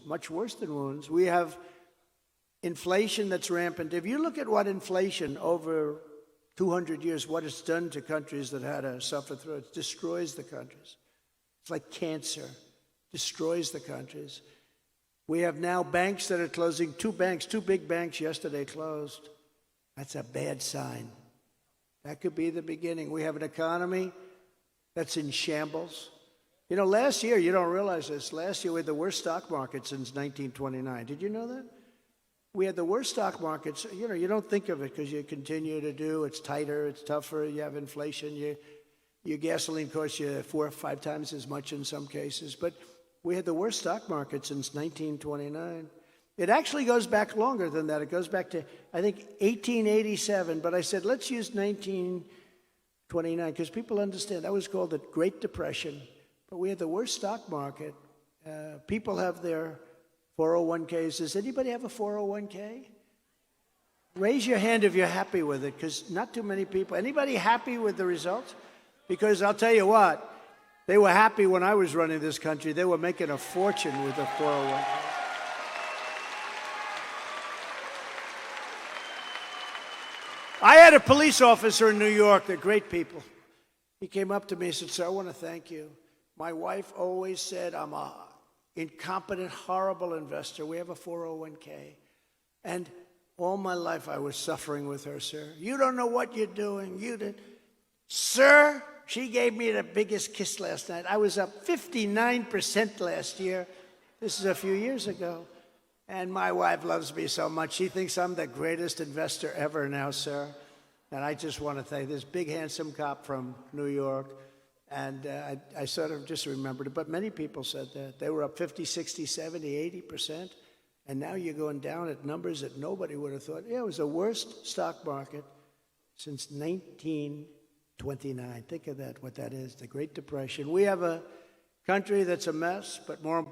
much worse than wounds. We have inflation that's rampant. If you look at what inflation over 200 years, what it's done to countries that had to suffer through it, destroys the countries. It's like cancer, destroys the countries. We have now banks that are closing. Two big banks yesterday closed. That's a bad sign. That could be the beginning. We have an economy that's in shambles. You know, last year, you don't realize this, last year we had the worst stock market since 1929. Did you know that? We had the worst stock markets. You know, you don't think of it because you continue to do, it's tighter, it's tougher, you have inflation, your gasoline costs you 4 or 5 times as much in some cases. But we had the worst stock market since 1929. It actually goes back longer than that. It goes back to, I think, 1887. But I said, let's use 1929 because people understand. That was called the Great Depression. But we had the worst stock market. People have their 401ks. Does anybody have a 401k? Raise your hand if you're happy with it, because not too many people. Anybody happy with the results? Because I'll tell you what, they were happy when I was running this country. They were making a fortune with a 401k. I had a police officer in New York. They're great people. He came up to me and said, "Sir, I want to thank you. My wife always said I'm a incompetent, horrible investor. We have a 401k. And all my life I was suffering with her, sir. You don't know what you're doing. You did." Sir, she gave me the biggest kiss last night. I was up 59% last year. This is a few years ago. And my wife loves me so much. She thinks I'm the greatest investor ever now, sir. And I just want to thank this big, handsome cop from New York. And I sort of just remembered it. But many people said that. They were up 50, 60, 70, 80%. And now you're going down at numbers that nobody would have thought. Yeah, it was the worst stock market since 1929. Think of that, what that is, the Great Depression. We have a country that's a mess, but more